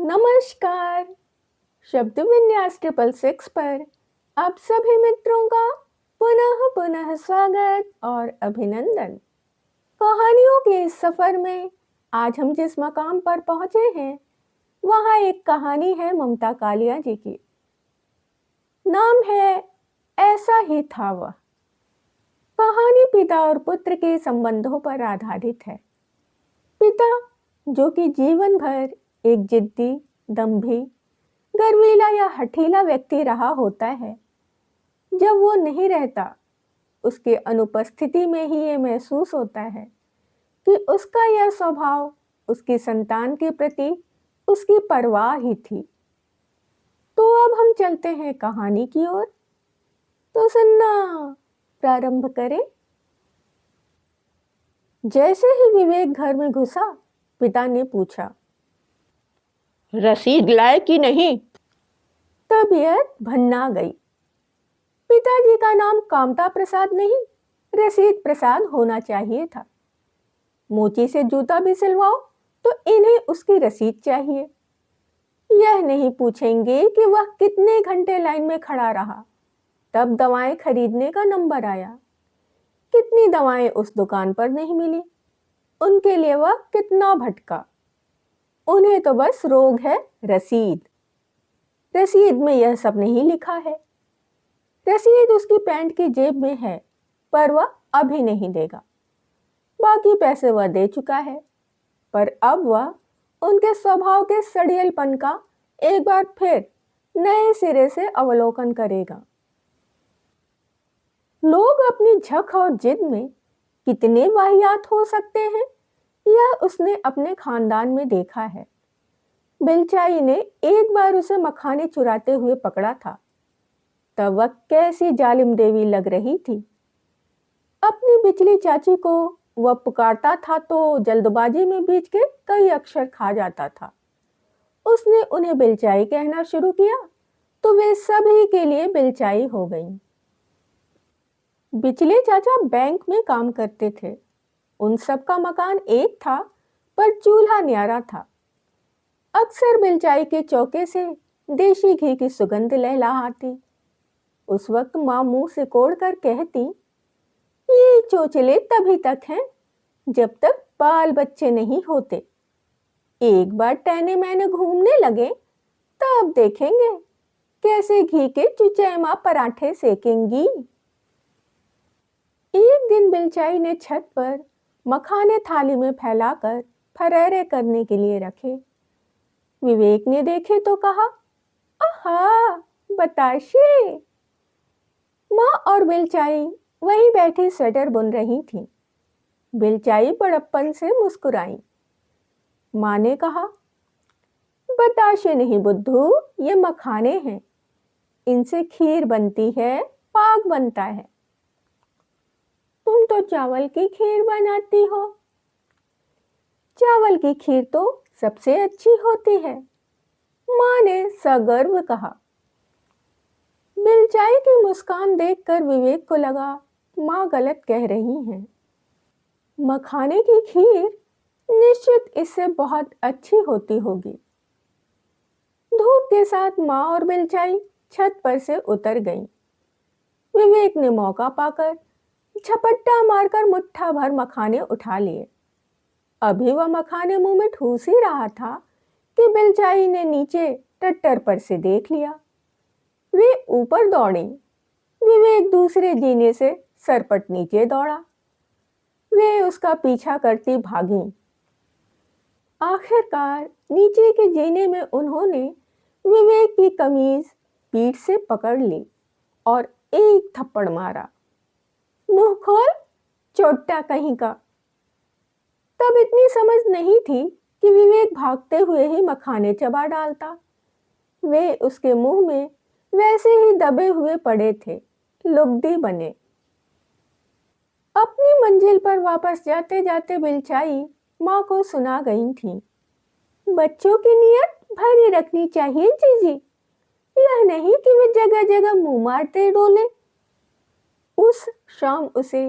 नमस्कार। शब्द विन्यास 666 पर आप सभी मित्रों का पुनः पुनः स्वागत और अभिनंदन। कहानियों के इस सफर में आज हम जिस मकाम पर पहुंचे हैं वहां एक कहानी है ममता कालिया जी की। नाम है ऐसा ही था वह। कहानी पिता और पुत्र के संबंधों पर आधारित है। पिता जो कि जीवन भर एक जिद्दी, दंभी, गर्वीला या हठीला व्यक्ति रहा होता है, जब वो नहीं रहता उसके अनुपस्थिति में ही ये महसूस होता है कि उसका यह स्वभाव उसकी संतान के प्रति उसकी परवाह ही थी। तो अब हम चलते हैं कहानी की ओर। तो सुनना प्रारंभ करें। जैसे ही विवेक घर में घुसा, पिता ने पूछा, रसीद लाए कि नहीं? तबीयत भन्ना गई। पिताजी का नाम कामता प्रसाद नहीं, रसीद प्रसाद होना चाहिए था। मोची से जूता भी सिलवाओ तो इन्हें उसकी रसीद चाहिए। यह नहीं पूछेंगे कि वह कितने घंटे लाइन में खड़ा रहा, तब दवाएं खरीदने का नंबर आया। कितनी दवाएं उस दुकान पर नहीं मिली, उनके लिए वह कितना भटका। उन्हें तो बस रोग है रसीद। रसीद में यह सब नहीं लिखा है। रसीद उसकी पैंट की जेब में है, पर वह अभी नहीं देगा। बाकी पैसे वह दे चुका है, पर अब वह उनके स्वभाव के सड़ियलपन का एक बार फिर नए सिरे से अवलोकन करेगा। लोग अपनी झक और जिद में कितने वाहियात हो सकते हैं, यह उसने अपने खानदान में देखा है। बिलचाई ने एक बार उसे मखाने चुराते हुए पकड़ा था, तब वह कैसी जालिम देवी लग रही थी। अपनी बिचली चाची को वह पुकारता था तो जल्दबाजी में बीच के कई अक्षर खा जाता था। उसने उन्हें बिलचाई कहना शुरू किया तो वे सभी के लिए बिलचाई हो गईं। बिचले चाचा बैंक में काम करते थे। उन सब का मकान एक था, पर चूल्हा न्यारा था। अक्सर बिलचाई के चौके से देशी घी की सुगंध लहलहाती। उस वक्त माँ मुंह सिकोड़ कर कहती, ये चोचले तभी तक हैं जब तक बाल बच्चे नहीं होते। एक बार टहने मैंने घूमने लगे तब देखेंगे कैसे घी के चुचैमा पराठे सेकेंगी। एक दिन बिलचाई ने छत पर मखाने थाली में फैलाकर फरेरे करने के लिए रखे। विवेक ने देखे तो कहा, आहा बताशे। माँ और बिलचाई वहीं बैठी स्वेटर बुन रही थी। बिलचाई बड़प्पन से मुस्कुराई। माँ ने कहा, बताशे नहीं बुद्धू, ये मखाने हैं। इनसे खीर बनती है, पाक बनता है। तुम तो चावल की खीर बनाती हो। चावल की खीर तो सबसे अच्छी होती है, माँ ने सगर्व कहा। बिलचाई की मुस्कान देखकर विवेक को लगा माँ गलत कह रही हैं। मखाने की खीर निश्चित इससे बहुत अच्छी होती होगी। धूप के साथ माँ और बिलचाई छत पर से उतर गईं। विवेक ने मौका पाकर झपट्टा मारकर मुट्ठा भर मखाने उठा लिए। अभी वह मखाने मुंह में ठूस ही रहा था कि बिलचाई ने नीचे टट्टर पर से देख लिया। वे ऊपर दौड़ी। विवेक दूसरे जीने से सरपट नीचे दौड़ा। वे उसका पीछा करती भागी। आखिरकार नीचे के जीने में उन्होंने विवेक की कमीज पीठ से पकड़ ली और एक थप्पड़ मारा। मुंह खोल, चोट्टा कहीं का। तब इतनी समझ नहीं थी कि विवेक भागते हुए ही मखाने चबा डालता। वे उसके मुंह में वैसे ही दबे हुए पड़े थे, लुगदी बने। अपनी मंजिल पर वापस जाते जाते बिलचाई माँ को सुना गई थी, बच्चों की नियत भरी रखनी चाहिए जीजी, यह नहीं कि वे जगह जगह मुंह मारते डोले। उस शाम उसे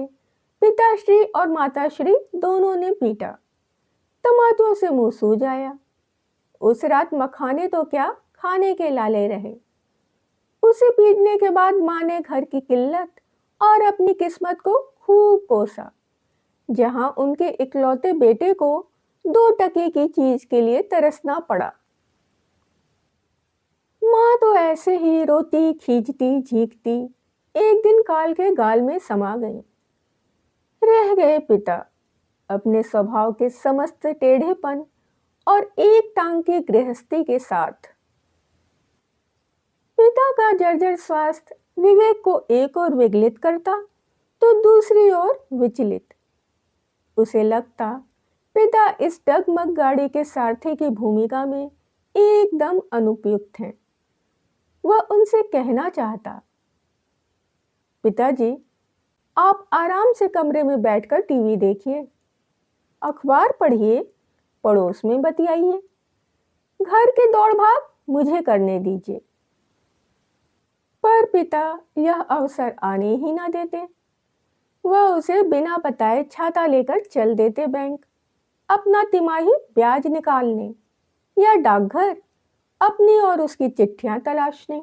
पिताश्री और माताश्री दोनों ने पीटा। तमाचों से मुंह सूज आया। उस रात मखाने तो क्या खाने के लाले रहे। उसे पीटने के बाद माँ ने घर की किल्लत और अपनी किस्मत को खूब कोसा, जहां उनके इकलौते बेटे को 2 टके की चीज के लिए तरसना पड़ा। माँ तो ऐसे ही रोती खींचती झींकती एक दिन काल के गाल में समा गई। रह गए पिता अपने स्वभाव के समस्त टेढ़ेपन और एक टांग की गृहस्थी के साथ। पिता का जर्जर स्वास्थ्य विवेक को एक ओर विगलित करता तो दूसरी ओर विचलित। उसे लगता पिता इस डगमग गाड़ी के सारथी की भूमिका में एकदम अनुपयुक्त हैं। वह उनसे कहना चाहता, पिताजी, आप आराम से कमरे में बैठकर टीवी देखिए, अखबार पढ़िए, पड़ोस में बतियाइए, घर के दौड़ भाग मुझे करने दीजिए। पर पिता यह अवसर आने ही ना देते। वह उसे बिना बताए छाता लेकर चल देते बैंक, अपना तिमाही ब्याज निकालने, या डाकघर अपनी और उसकी चिट्ठियां तलाशने।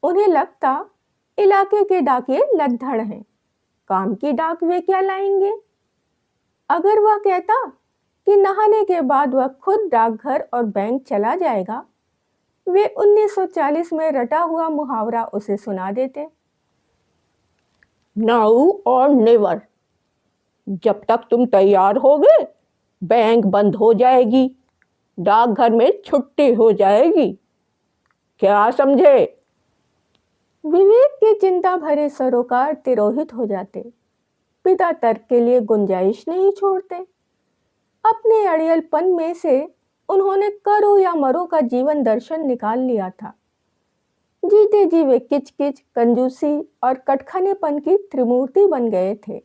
उन्हें लगता इलाके के डाकिये लद्दड़ हैं, काम की डाक वे क्या लाएंगे। अगर वह कहता कि नहाने के बाद वह खुद डाकघर और बैंक चला जाएगा, वे 1940 में रटा हुआ मुहावरा उसे सुना देते, नाउ और नेवर। जब तक तुम तैयार होगे बैंक बंद हो जाएगी, डाकघर में छुट्टी हो जाएगी। क्या समझे? विवेक के चिंता भरे सरोकार तिरोहित हो जाते। पिता तर्क के लिए गुंजाइश नहीं छोड़ते। अपने अड़ियलपन में से उन्होंने करो या मरो का जीवन दर्शन निकाल लिया था। जीते जी वे किचकिच, कंजूसी और कटखनेपन की त्रिमूर्ति बन गए थे।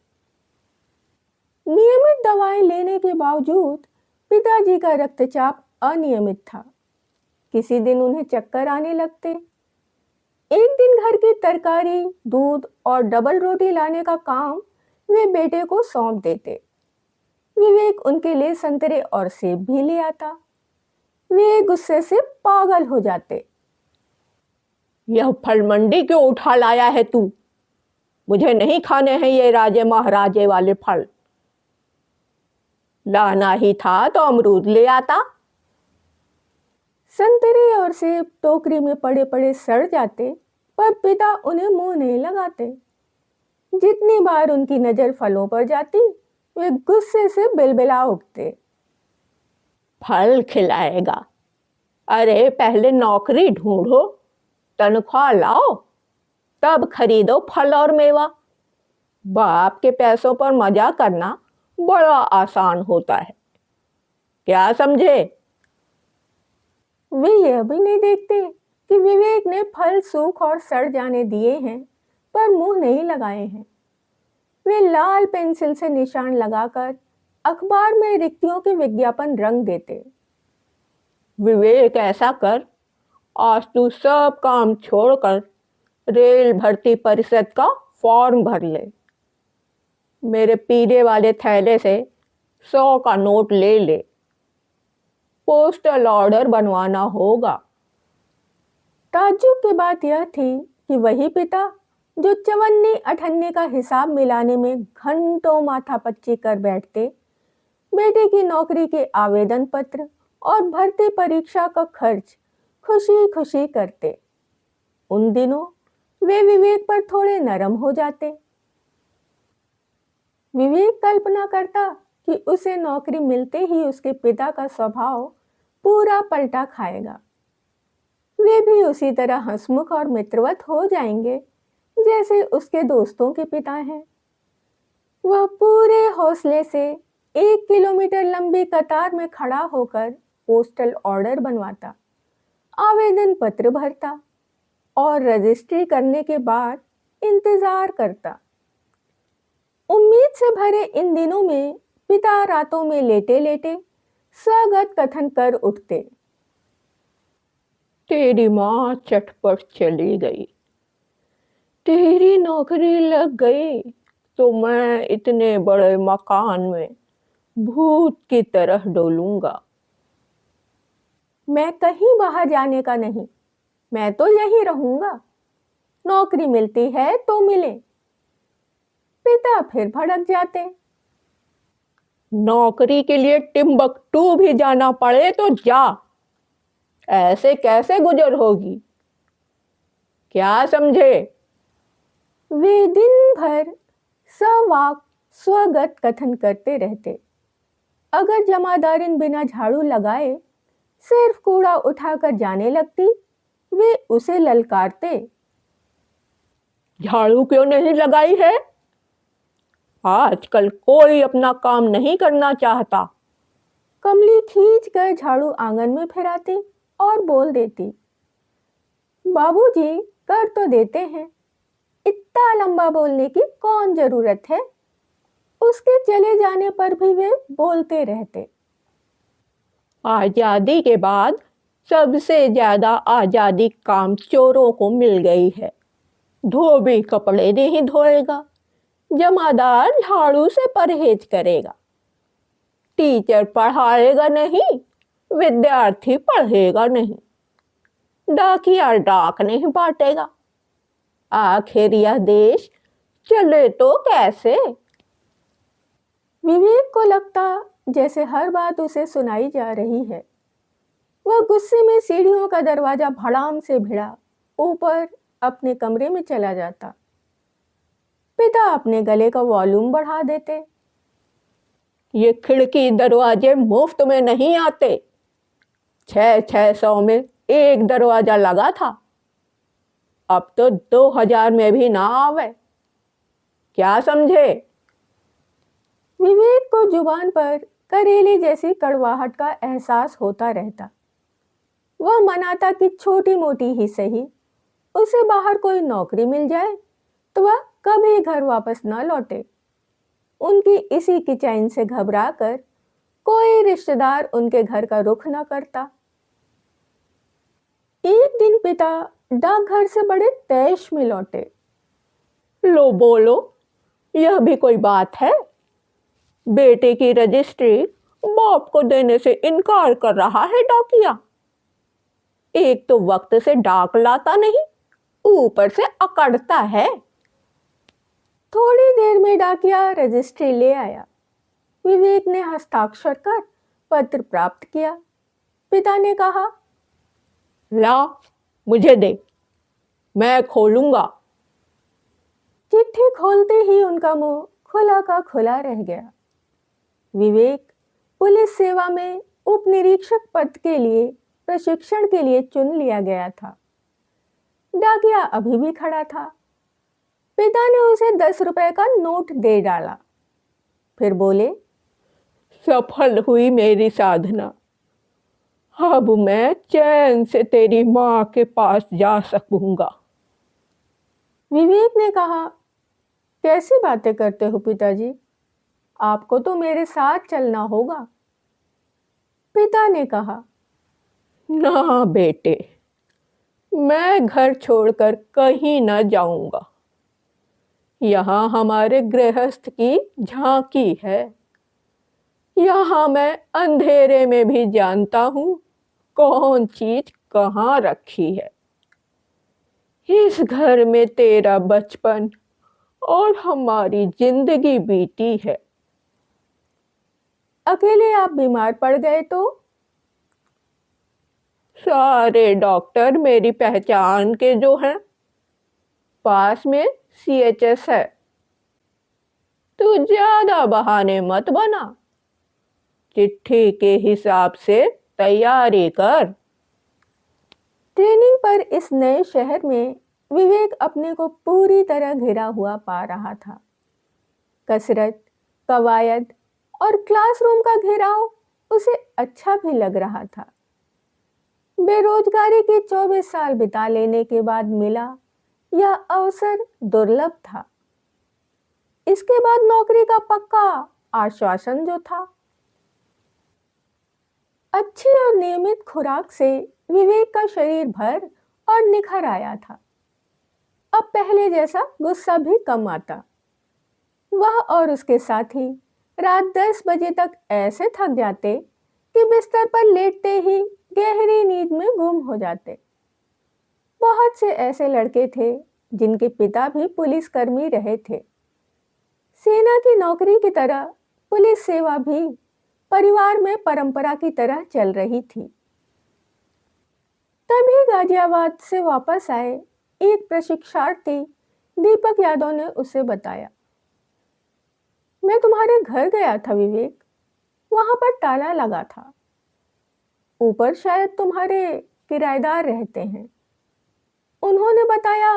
नियमित दवाएं लेने के बावजूद पिताजी का रक्तचाप अनियमित था। किसी दिन उन्हें चक्कर आने लगते। एक दिन घर की तरकारी, दूध और डबल रोटी लाने का काम वे बेटे को सौंप देते। विवेक उनके लिए संतरे और सेब भी ले आता। वे गुस्से से पागल हो जाते। यह फल मंडी क्यों उठा लाया है तू? मुझे नहीं खाने हैं ये राजे महाराजे वाले फल। लाना ही था तो अमरूद ले आता। संतरे और सेब टोकरी में पड़े पड़े सड़ जाते, पर पिता उन्हें मुंह नहीं लगाते। जितनी बार उनकी नजर फलों पर जाती, वे गुस्से से बिलबिला उठते। फल खिलाएगा? अरे पहले नौकरी ढूंढो, तनख्वाह लाओ, तब खरीदो फल और मेवा। बाप के पैसों पर मजा करना बड़ा आसान होता है। क्या समझे? वे यह भी नहीं देखते कि विवेक ने फल सूख और सड़ जाने दिए हैं, पर मुंह नहीं लगाए हैं। वे लाल पेंसिल से निशान लगाकर अखबार में रिक्तियों के विज्ञापन रंग देते। विवेक, ऐसा कर, आज तू सब काम छोड़कर रेल भर्ती परिषद का फॉर्म भर ले। मेरे पीले वाले थैले से 100 का नोट ले ले। पोस्टल ऑर्डर बनवाना होगा। ताज्जुब की बात यह थी कि वही पिता जो चवन्ने अठन्ने का हिसाब मिलाने में घंटों माथापच्ची कर बैठते, बेटे की नौकरी के आवेदन पत्र और भर्ती परीक्षा का खर्च खुशी खुशी करते। उन दिनों वे विवेक पर थोड़े नरम हो जाते। विवेक कल्पना करता कि उसे नौकरी मिलते ही उसके पिता का स्वभाव पूरा पलटा खाएगा। वे भी उसी तरह हंसमुख और मित्रवत हो जाएंगे जैसे उसके दोस्तों के पिता हैं। वह पूरे हौसले से 1 किलोमीटर लंबी कतार में खड़ा होकर पोस्टल ऑर्डर बनवाता, आवेदन पत्र भरता और रजिस्ट्री करने के बाद इंतजार करता। उम्मीद से भरे इन दिनों में पिता रातों में लेटे लेटे स्वगत कथन कर उठते, तेरी माँ चटपट चली गई, तेरी नौकरी लग गई तो मैं इतने बड़े मकान में भूत की तरह डोलूंगा। मैं कहीं बाहर जाने का नहीं, मैं तो यहीं रहूंगा। नौकरी मिलती है तो मिले। पिता फिर भड़क जाते। नौकरी के लिए टिम्बकटू भी जाना पड़े तो जा, ऐसे कैसे गुजर होगी, क्या समझे? वे दिन भर सवाक स्वगत कथन करते रहते। अगर जमादारिन बिना झाड़ू लगाए सिर्फ कूड़ा उठाकर जाने लगती, वे उसे ललकारते। झाड़ू क्यों नहीं लगाई है? आजकल कोई अपना काम नहीं करना चाहता। कमली खींच कर झाड़ू आंगन में फिराती और बोल देती, बाबूजी कर तो देते हैं, इतना लंबा बोलने की कौन जरूरत है। उसके चले जाने पर भी वे बोलते रहते। आजादी के बाद सबसे ज्यादा आजादी काम चोरों को मिल गई है। धोबी कपड़े नहीं धोएगा, जमादार झाड़ू से परहेज करेगा, टीचर पढ़ाएगा नहीं, विद्यार्थी पढ़ेगा नहीं, डाकिया डाक नहीं बांटेगा। आखिर यह देश चले तो कैसे? विवेक को लगता जैसे हर बात उसे सुनाई जा रही है। वह गुस्से में सीढ़ियों का दरवाजा भड़ाम से भिड़ा ऊपर अपने कमरे में चला जाता। पिता अपने गले का वॉल्यूम बढ़ा देते। ये खिड़की दरवाजे मुफ्त में नहीं आते, 600 में एक दरवाजा लगा था, अब तो 2000 में भी ना आवे, क्या समझे? विवेक को जुबान पर करेले जैसी कड़वाहट का एहसास होता रहता। वह मनाता कि छोटी मोटी ही सही उसे बाहर कोई नौकरी मिल जाए तो वह कभी घर वापस न लौटे। उनकी इसी की चैन से घबराकर कोई रिश्तेदार उनके घर का रुख न करता। एक दिन पिता डाकघर से बड़े तैश में लौटे। लो बोलो, यह भी कोई बात है? बेटे की रजिस्ट्री बाप को देने से इनकार कर रहा है डाकिया। एक तो वक्त से डाक लाता नहीं, ऊपर से अकड़ता है। थोड़ी देर में डाकिया रजिस्ट्री ले आया। विवेक ने हस्ताक्षर कर पत्र प्राप्त किया। पिता ने कहा, ला मुझे दे, मैं खोलूंगा। चिट्ठी खोलते ही उनका मुंह खुला का खुला रह गया। विवेक पुलिस सेवा में उप निरीक्षक पद के लिए प्रशिक्षण के लिए चुन लिया गया था। डाकिया अभी भी खड़ा था। पिता ने उसे 10 रुपए का नोट दे डाला, फिर बोले, सफल हुई मेरी साधना, अब मैं चैन से तेरी माँ के पास जा सकूंगा। विवेक ने कहा, कैसी बातें करते हो पिताजी, आपको तो मेरे साथ चलना होगा। पिता ने कहा, ना बेटे, मैं घर छोड़कर कहीं न जाऊंगा। यहाँ हमारे गृहस्थ की झांकी है। यहाँ मैं अंधेरे में भी जानता हूँ कौन चीज कहाँ रखी है। इस घर में तेरा बचपन और हमारी जिंदगी बीती है। अकेले आप बीमार पड़ गए तो? सारे डॉक्टर मेरी पहचान के जो हैं, पास में CHS है। तू ज्यादा बहाने मत बना, चिट्ठी के हिसाब से तैयारी कर। ट्रेनिंग पर इस नए शहर में विवेक अपने को पूरी तरह घिरा हुआ पा रहा था। कसरत, कवायद और क्लासरूम का घेराव उसे अच्छा भी लग रहा था। बेरोजगारी के 24 साल बिता लेने के बाद मिला यह अवसर दुर्लभ था। इसके बाद नौकरी का पक्का आश्वासन जो था। अच्छी और नियमित खुराक से विवेक का शरीर भर और निखर आया था। अब पहले जैसा गुस्सा भी कम आता। वह और उसके साथी रात 10 बजे तक ऐसे थक जाते कि बिस्तर पर लेटते ही गहरी नींद में गुम हो जाते। बहुत से ऐसे लड़के थे जिनके पिता भी पुलिसकर्मी रहे थे। सेना की नौकरी की तरह पुलिस सेवा भी परिवार में परंपरा की तरह चल रही थी। तभी गाजियाबाद से वापस आए एक प्रशिक्षार्थी दीपक यादव ने उसे बताया, मैं तुम्हारे घर गया था विवेक, वहां पर ताला लगा था। ऊपर शायद तुम्हारे किराएदार रहते हैं। उन्होंने बताया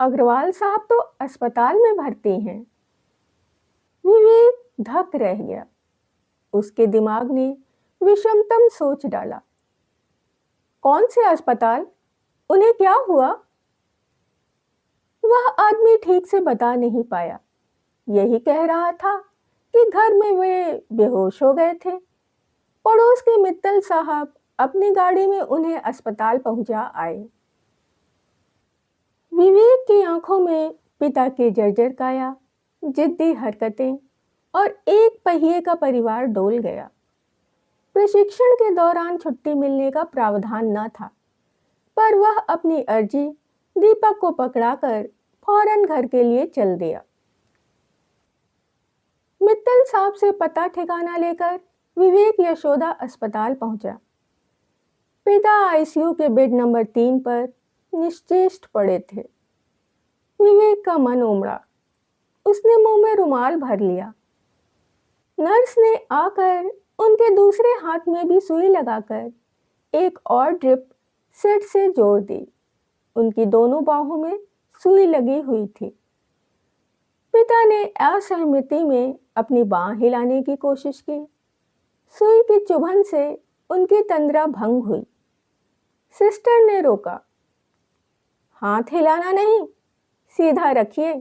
अग्रवाल साहब तो अस्पताल में भर्ती हैं। विवेक धक रह गया। उसके दिमाग ने विषमतम सोच डाला। कौन से अस्पताल? उन्हें क्या हुआ? वह आदमी ठीक से बता नहीं पाया। यही कह रहा था कि घर में वे बेहोश हो गए थे। पड़ोस के मित्तल साहब अपनी गाड़ी में उन्हें अस्पताल पहुंचा आए। विवेक की आंखों में पिता की जर्जर काया, जिद्दी हरकतें और एक पहिए का परिवार डोल गया। प्रशिक्षण के दौरान छुट्टी मिलने का प्रावधान न था, पर वह अपनी अर्जी दीपक को पकड़ाकर फौरन घर के लिए चल दिया। मित्तल साहब से पता ठिकाना लेकर विवेक यशोदा अस्पताल पहुंचा। पिता आईसीयू के बेड नंबर 3 पर निश्चेष्ट पड़े थे। विवेक का मन उमड़ा। उसने मुंह में रुमाल भर लिया। नर्स ने आकर उनके दूसरे हाथ में भी सुई लगाकर एक और ड्रिप सेट से जोड़ दी। उनकी दोनों बाहों में सुई लगी हुई थी। पिता ने असहमति में अपनी बाह हिलाने की कोशिश की। सुई की चुभन से उनकी तंद्रा भंग हुई। सिस्टर ने रोका, हाथ हिलाना नहीं, सीधा रखिए।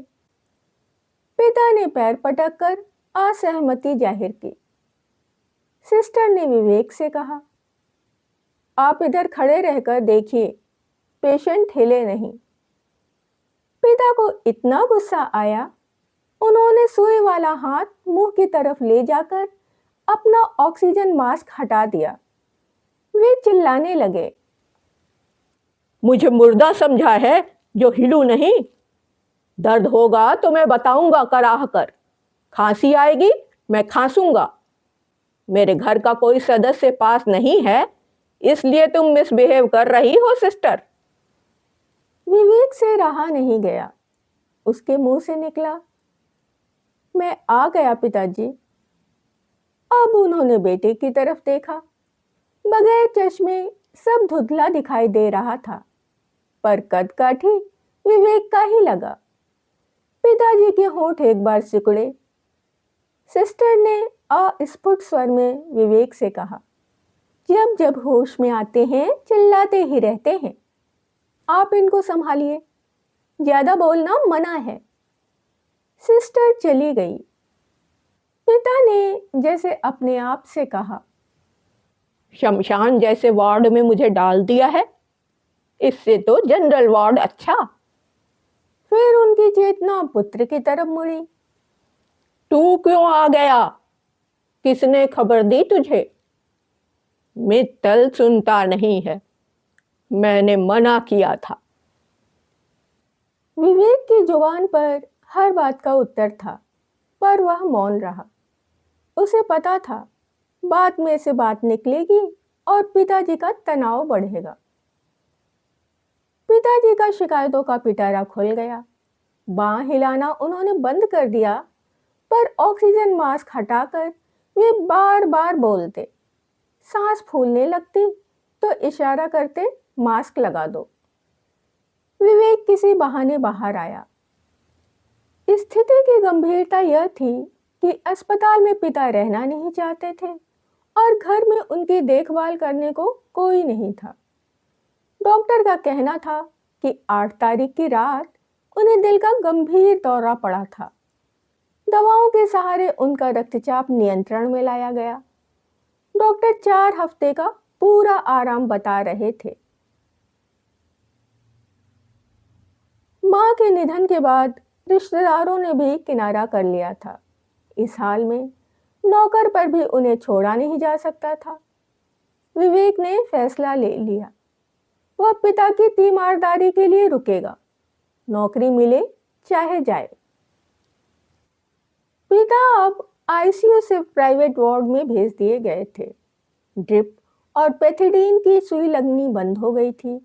पिता ने पैर पटक कर असहमति जाहिर की। सिस्टर ने विवेक से कहा, आप इधर खड़े रहकर देखिए, पेशेंट हिले नहीं। पिता को इतना गुस्सा आया, उन्होंने सुई वाला हाथ मुंह की तरफ ले जाकर अपना ऑक्सीजन मास्क हटा दिया। वे चिल्लाने लगे, मुझे मुर्दा समझा है जो हिलू नहीं? दर्द होगा तो मैं बताऊंगा कराह कर। खांसी आएगी मैं खांसूंगा। मेरे घर का कोई सदस्य पास नहीं है, इसलिए तुम मिसबिहेव कर रही हो सिस्टर। विवेक से रहा नहीं गया। उसके मुंह से निकला, मैं आ गया पिताजी। अब उन्होंने बेटे की तरफ देखा। बगैर चश्मे सब धुंधला दिखाई दे रहा था, पर कद काठी विवेक का ही लगा। पिताजी के होंठ एक बार सिकुड़े। सिस्टर ने अस्फुट स्वर में विवेक से कहा, जब जब होश में आते हैं चिल्लाते ही रहते हैं। आप इनको संभालिए, ज्यादा बोलना मना है। सिस्टर चली गई। पिता ने जैसे अपने आप से कहा, शमशान जैसे वार्ड में मुझे डाल दिया है, इससे तो जनरल वार्ड अच्छा। फिर उनकी चेतना पुत्र की तरफ मुड़ी। तू क्यों आ गया? किसने खबर दी तुझे? मित्तल सुनता नहीं है, मैंने मना किया था। विवेक की जुबान पर हर बात का उत्तर था, पर वह मौन रहा। उसे पता था बात में से बात निकलेगी और पिताजी का तनाव बढ़ेगा। पिताजी का शिकायतों का पिटारा खुल गया। बांह हिलाना उन्होंने बंद कर दिया, पर ऑक्सीजन मास्क हटाकर वे बार बार बोलते। सांस फूलने लगती तो इशारा करते, मास्क लगा दो। विवेक किसी बहाने बाहर आया। स्थिति की गंभीरता यह थी कि अस्पताल में पिता रहना नहीं चाहते थे और घर में उनकी देखभाल करने को कोई नहीं था। डॉक्टर का कहना था कि 8 तारीख की रात उन्हें दिल का गंभीर दौरा पड़ा था। दवाओं के सहारे उनका रक्तचाप नियंत्रण में लाया गया। डॉक्टर 4 हफ्ते का पूरा आराम बता रहे थे। मां के निधन के बाद रिश्तेदारों ने भी किनारा कर लिया था। इस हाल में नौकर पर भी उन्हें छोड़ा नहीं जा सकता था। विवेक ने फैसला ले लिया। वह पिता की तीमारदारी के लिए रुकेगा, नौकरी मिले चाहे जाए। पिता अब आईसीयू से प्राइवेट वार्ड में भेज दिए गए थे। ड्रिप और पेथिडीन की सुई लगनी बंद हो गई थी,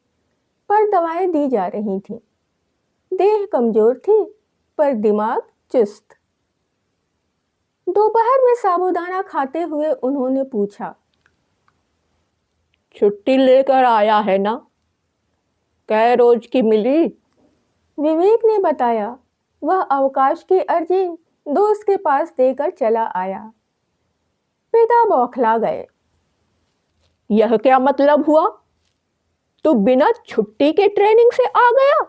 पर दवाएं दी जा रही थीं। देह कमजोर थी, पर दिमाग चुस्त। दोपहर में साबूदाना खाते हुए उन्होंने पूछा, छुट्टी लेकर आया है ना? कै रोज की मिली? विवेक ने बताया। वह अवकाश की अर्जी दोस्त के पास देकर चला आया। पिता बौखला गए। यह क्या मतलब हुआ? तू बिना छुट्टी के ट्रेनिंग से आ गया?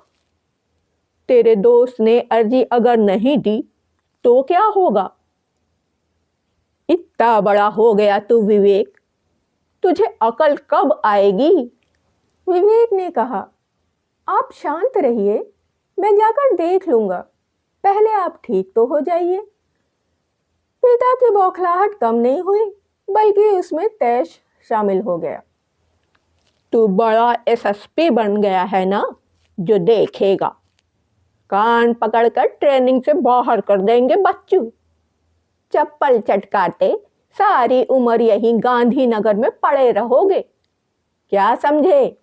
तेरे दोस्त ने अर्जी अगर नहीं दी तो क्या होगा? इतना बड़ा हो गया तू विवेक, तुझे अकल कब आएगी? विवेक ने कहा, आप शांत रहिए, मैं जाकर देख लूंगा, पहले आप ठीक तो हो जाइए। पिता की बौखलाहट कम नहीं हुई, बल्कि उसमें तैश शामिल हो गया। तू बड़ा एसएसपी बन गया है ना, जो देखेगा। कान पकड़कर ट्रेनिंग से बाहर कर देंगे बच्चू। चप्पल चटकाते सारी उम्र यहीं गांधीनगर में पड़े रहोगे, क्या समझे?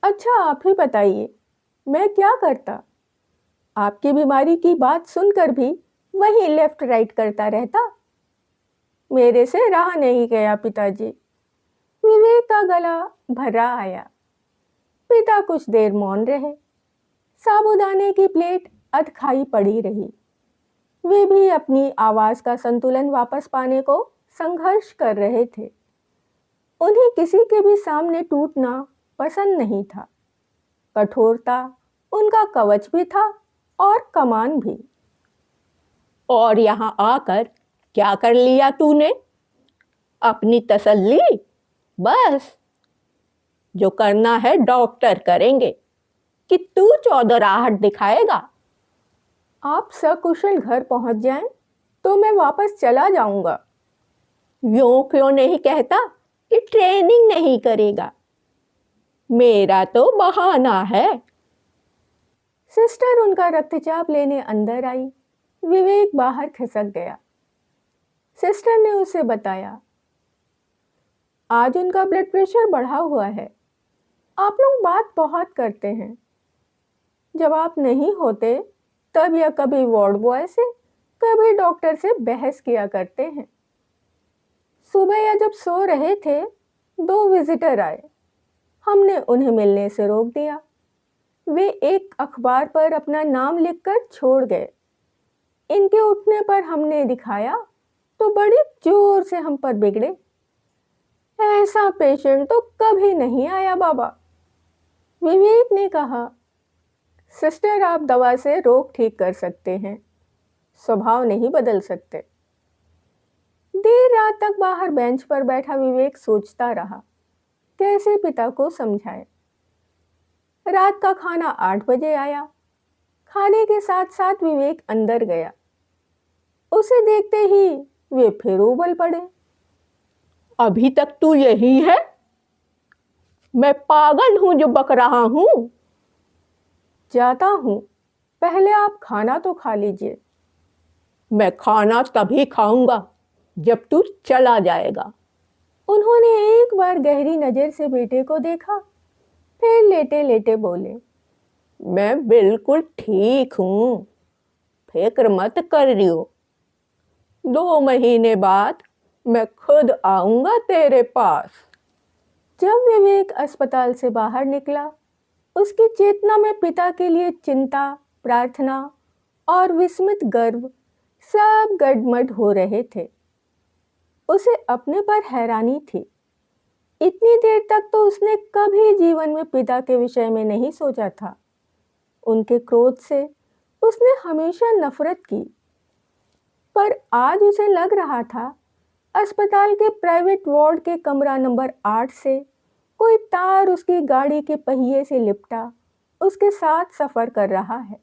अच्छा, आप ही बताइए, मैं क्या करता? आपकी बीमारी की बात सुनकर भी वही लेफ्ट राइट करता रहता। मेरे से रहा नहीं गया पिताजी। विवेक का गला भरा आया। पिता कुछ देर मौन रहे। साबूदाने की प्लेट अधखाई पड़ी रही। वे भी अपनी आवाज का संतुलन वापस पाने को संघर्ष कर रहे थे। उन्हें किसी के भी सामने टूटना पसंद नहीं था। कठोरता उनका कवच भी था और कमान भी। और यहाँ आकर क्या कर लिया तूने? अपनी तसल्ली? बस, जो करना है डॉक्टर करेंगे, कि तू चौधराहट दिखाएगा। आप सकुशल घर पहुंच जाएं तो मैं वापस चला जाऊंगा। यूं क्यों नहीं कहता कि ट्रेनिंग नहीं करेगा? मेरा तो बहाना है। सिस्टर उनका रक्तचाप लेने अंदर आई। विवेक बाहर खिसक गया। सिस्टर ने उसे बताया, आज उनका ब्लड प्रेशर बढ़ा हुआ है। आप लोग बात बहुत करते हैं। जब आप नहीं होते तब या कभी वार्ड बॉय से, कभी डॉक्टर से बहस किया करते हैं। सुबह या जब सो रहे थे, 2 विजिटर आए। हमने उन्हें मिलने से रोक दिया। वे एक अखबार पर अपना नाम लिखकर छोड़ गए। इनके उठने पर हमने दिखाया तो बड़ी जोर से हम पर बिगड़े। ऐसा पेशेंट तो कभी नहीं आया बाबा। विवेक ने कहा, सिस्टर आप दवा से रोग ठीक कर सकते हैं, स्वभाव नहीं बदल सकते। देर रात तक बाहर बेंच पर बैठा विवेक सोचता रहा, कैसे पिता को समझाए। रात का खाना 8 बजे आया। खाने के साथ साथ विवेक अंदर गया। उसे देखते ही वे फिर उबल पड़े। अभी तक तू यही है? मैं पागल हूं जो बक रहा हूं? जाता हूं, पहले आप खाना तो खा लीजिए। मैं खाना तभी खाऊंगा जब तू चला जाएगा। उन्होंने एक बार गहरी नजर से बेटे को देखा, फिर लेटे लेटे बोले, मैं बिल्कुल ठीक हूं, फिक्र मत कर रियो। 2 महीने बाद मैं खुद आऊंगा तेरे पास। जब विवेक अस्पताल से बाहर निकला, उसकी चेतना में पिता के लिए चिंता, प्रार्थना और विस्मित गर्व सब गडमड हो रहे थे। उसे अपने पर हैरानी थी। इतनी देर तक तो उसने कभी जीवन में पिता के विषय में नहीं सोचा था। उनके क्रोध से उसने हमेशा नफरत की, पर आज उसे लग रहा था अस्पताल के प्राइवेट वार्ड के कमरा नंबर 8 से कोई तार उसकी गाड़ी के पहिए से लिपटा उसके साथ सफर कर रहा है।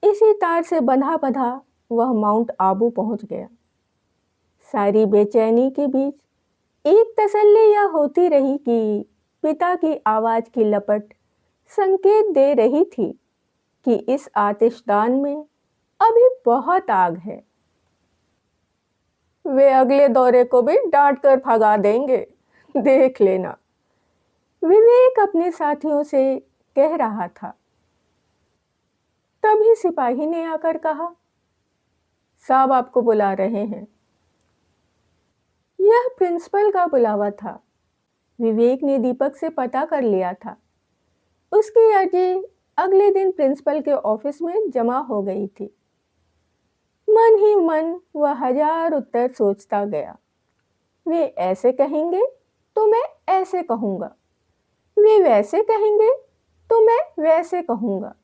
इसी तार से बंधा बंधा वह माउंट आबू पहुंच गया। सारी बेचैनी के बीच एक तसल्ली यह होती रही कि पिता की आवाज की लपट संकेत दे रही थी कि इस आतिशदान में अभी बहुत आग है। वे अगले दौरे को भी डांट कर भगा देंगे, देख लेना, विवेक अपने साथियों से कह रहा था। तभी सिपाही ने आकर कहा, साहब आपको बुला रहे हैं। यह प्रिंसिपल का बुलावा था। विवेक ने दीपक से पता कर लिया था। उसकी अर्जी अगले दिन प्रिंसिपल के ऑफिस में जमा हो गई थी। मन ही मन वह हजार उत्तर सोचता गया। वे ऐसे कहेंगे तो मैं ऐसे कहूँगा, वे वैसे कहेंगे तो मैं वैसे कहूँगा,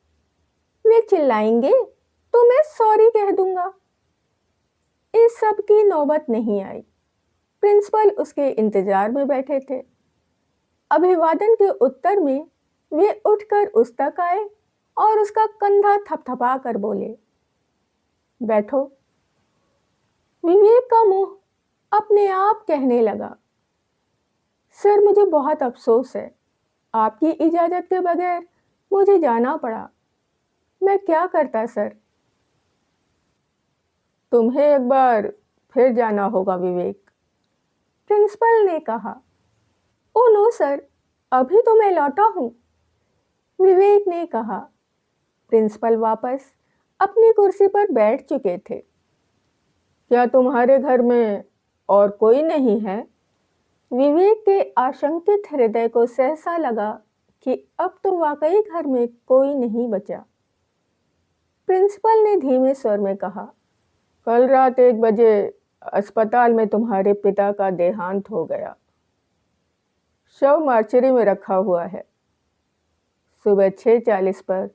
वे चिल्लाएंगे तो मैं सॉरी कह दूंगा। इस सब की नौबत नहीं आई। प्रिंसिपल उसके इंतजार में बैठे थे। अभिवादन के उत्तर में वे उठकर उस तक आए और उसका कंधा थपथपा कर बोले, बैठो। विवेक का मुंह अपने आप कहने लगा, सर मुझे बहुत अफसोस है, आपकी इजाजत के बगैर मुझे जाना पड़ा। मैं क्या करता सर। तुम्हें एक बार फिर जाना होगा विवेक, प्रिंसिपल ने कहा। ओ नो सर, अभी तो मैं लौटा हूं, विवेक ने कहा। प्रिंसिपल वापस अपनी कुर्सी पर बैठ चुके थे। क्या तुम्हारे घर में और कोई नहीं है? विवेक के आशंकित हृदय को सहसा लगा कि अब तो वाकई घर में कोई नहीं बचा। प्रिंसिपल ने धीमे स्वर में कहा, कल रात 1 बजे अस्पताल में तुम्हारे पिता का देहांत हो गया। शव मार्चरी में रखा हुआ है। सुबह 6:40 पर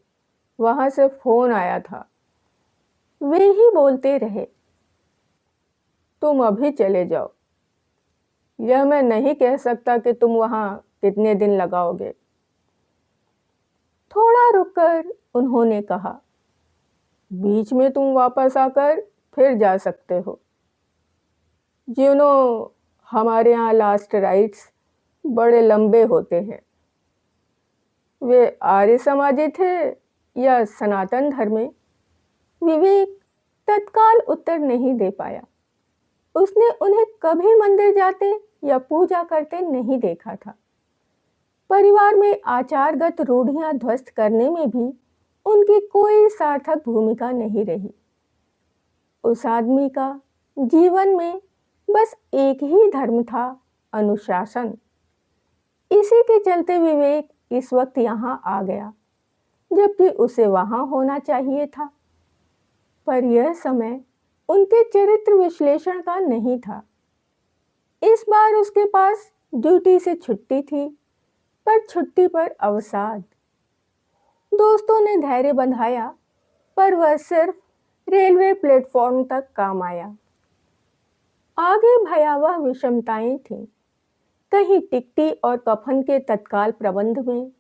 वहां से फोन आया था। वे ही बोलते रहे, तुम अभी चले जाओ। यह मैं नहीं कह सकता कि तुम वहां कितने दिन लगाओगे। थोड़ा रुककर उन्होंने कहा, बीच में तुम वापस आकर फिर जा सकते हो। यू नो, हमारे यहाँ लास्ट राइट्स बड़े लंबे होते हैं। वे आर्य समाजी थे या सनातन धर्मी? विवेक तत्काल उत्तर नहीं दे पाया। उसने उन्हें कभी मंदिर जाते या पूजा करते नहीं देखा था। परिवार में आचारगत रूढ़ियां ध्वस्त करने में भी उनकी कोई सार्थक भूमिका नहीं रही। उस आदमी का जीवन में बस एक ही धर्म था, अनुशासन। इसी के चलते विवेक इस वक्त यहाँ आ गया, जबकि उसे वहां होना चाहिए था। पर यह समय उनके चरित्र विश्लेषण का नहीं था। इस बार उसके पास ड्यूटी से छुट्टी थी, पर छुट्टी पर अवसाद। दोस्तों ने धैर्य बंधाया, पर वह सिर्फ रेलवे प्लेटफॉर्म तक काम आया। आगे भयावह विषमताएं थीं, कहीं टिकटी और कफन के तत्काल प्रबंध में,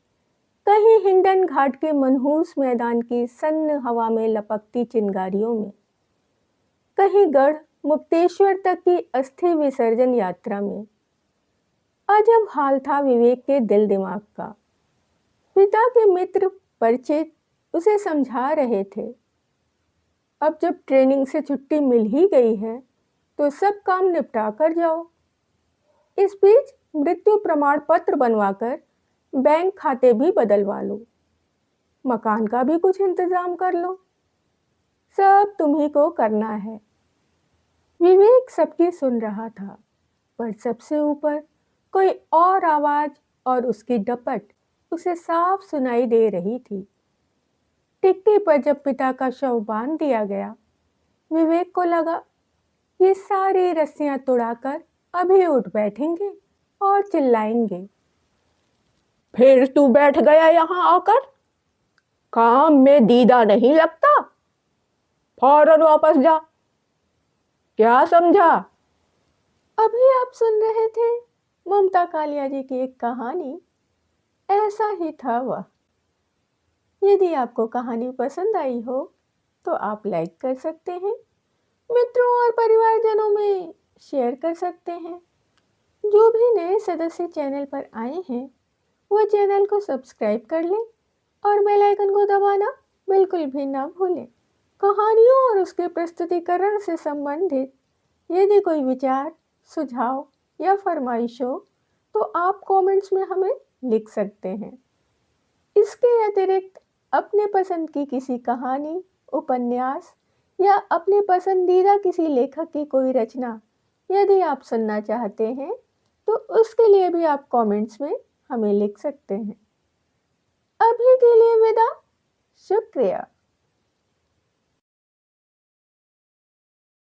कहीं हिंडन घाट के मनहूस मैदान की सन्न हवा में लपकती चिंगारियों में, कहीं गढ़ मुक्तेश्वर तक की अस्थि विसर्जन यात्रा में। अजब हाल था विवेक के दिल दिमाग का। पिता के मित्र परिचित उसे समझा रहे थे, अब जब ट्रेनिंग से छुट्टी मिल ही गई है तो सब काम निपटा कर जाओ। इस बीच मृत्यु प्रमाण पत्र बनवाकर बैंक खाते भी बदलवा लो, मकान का भी कुछ इंतजाम कर लो, सब तुम्ही को करना है। विवेक सबकी सुन रहा था, पर सबसे ऊपर कोई और आवाज और उसकी डपट उसे साफ सुनाई दे रही थी। टिकटी पर जब पिता का शव बांध दिया गया, विवेक को लगा ये सारी रस्सियां तोड़ाकर अभी उठ बैठेंगे और चिल्लाएंगे, फिर तू बैठ गया यहाँ आकर? काम में दीदा नहीं लगता? फौरन वापस जा। क्या समझा? अभी आप सुन रहे थे ममता कालिया जी की एक कहानी। ऐसा ही था वह। यदि आपको कहानी पसंद आई हो तो आप लाइक कर सकते हैं, मित्रों और परिवारजनों में शेयर कर सकते हैं। जो भी नए सदस्य चैनल पर आए हैं वो चैनल को सब्सक्राइब कर लें और बेल आइकन को दबाना बिल्कुल भी ना भूलें। कहानियों और उसके प्रस्तुतिकरण से संबंधित यदि कोई विचार, सुझाव या फरमाइश हो तो आप कमेंट्स में हमें लिख सकते हैं। इसके अतिरिक्त अपने पसंद की किसी कहानी, उपन्यास या अपने पसंदीदा किसी लेखक की कोई रचना यदि आप सुनना चाहते हैं तो उसके लिए भी आप कमेंट्स में हमें लिख सकते हैं। अभी के लिए विदा। शुक्रिया।